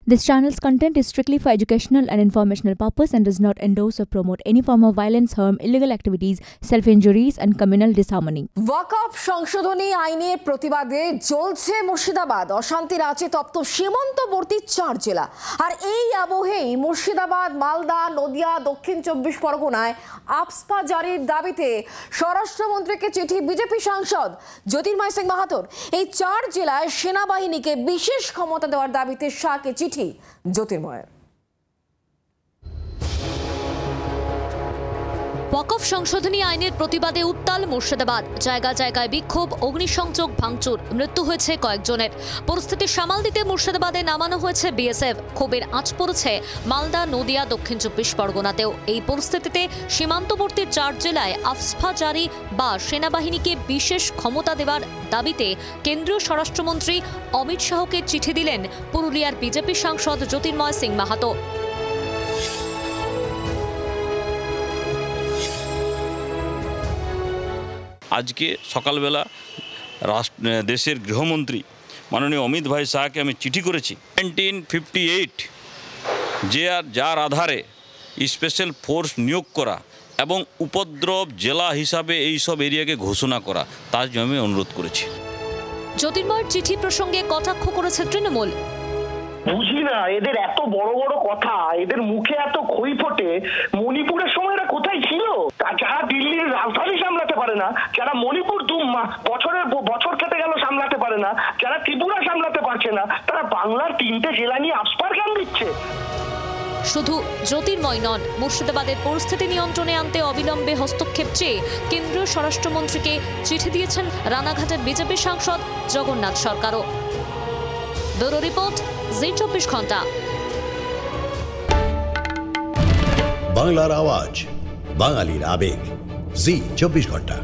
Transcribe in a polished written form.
This channel's content is strictly for educational and informational purpose and does not endorse or promote any form of violence, harm, illegal activities, self-injuries and communal disharmony. ওয়াকফ সংশোধনী আইনের প্রতিবাদে জ্বলছে মুর্শিদাবাদ। অশান্তির আঁচে তপ্ত সীমান্তবর্তী 4 জেলা। আর এই আবহেই মুর্শিদাবাদ, মালদা, নদিয়া, দক্ষিণ 24 পরগনায় আফস্পা জারির দাবিতে স্বরাষ্ট্রমন্ত্রীকে চিঠি বিজেপি সাংসদ জ্যোতির্ময় সিং মাহাতোর। এই 4 জেলায় সেনাবাহিনীকে বিশেষ ক্ষমতা দেওয়ার দাবিতে শাকে চিঠি জ্যোতির্ময়ের। ওয়াকফ সংশোধনী আইনের প্রতিবাদে উত্তাল মুর্শিদাবাদ। জায়গায় জায়গায় বিক্ষোভ, অগ্নিসংযোগ, ভাঙচুর, মৃত্যু হয়েছে কয়েকজনের। পরিস্থিতি সামাল দিতে মুর্শিদাবাদে নামানো হয়েছে বিএসএফ। ক্ষোভের আঁচ পড়েছে মালদা, নদিয়া, দক্ষিণ 24 পরগনাতেও। এই পরিস্থিতিতে সীমান্তবর্তী 4 জেলায় আফস্পা জারি বা সেনাবাহিনীকে বিশেষ ক্ষমতা দেওয়ার দাবিতে কেন্দ্রীয় স্বরাষ্ট্রমন্ত্রী অমিত শাহকে চিঠি দিলেন পুরুলিয়ার বিজেপি সাংসদ জ্যোতির্ময় সিং মাহাতো। আজকে সকালবেলা দেশের গৃহমন্ত্রী মাননীয় অমিত ভাই শাহকে আমি চিঠি করেছি। 1958 যার আধারে স্পেশাল ফোর্স নিয়োগ করা এবং উপদ্রব জেলা হিসাবে এই সব এরিয়াকে ঘোষণা করা, তার জন্য আমি অনুরোধ করেছি। জ্যোতির্ময়ের চিঠি প্রসঙ্গে কটাক্ষ করেছে তৃণমূল। বুঝি না এদের এত বড় বড় কথা, এদের মুখে এত খই ফোটে। মণিপুরের সময়টা কোথায় ছিল? যারা দিল্লির রাজধানী সামলাতে পারে না, যারা মণিপুর বছর কেটে গেল সামলাতে পারে না, যারা ত্রিপুরা সামলাতে পারছে না, তারা বাংলার 3টে জেলা নিয়ে আফস্পার জ্ঞান দিচ্ছে। শুধু জ্যোতির্ময় নন, মুর্শিদাবাদের পরিস্থিতি নিয়ন্ত্রণে আনতে অবিলম্বে হস্তক্ষেপ চেয়ে কেন্দ্রীয় স্বরাষ্ট্রমন্ত্রীকে চিঠি দিয়েছেন রানাঘাটের বিজেপি সাংসদ জগন্নাথ সরকারও। ব্যুরো রিপোর্ট, জি 24 ঘন্টা। বাংলার আওয়াজ, বাঙালির আবেগ, জি 24 ঘন্টা।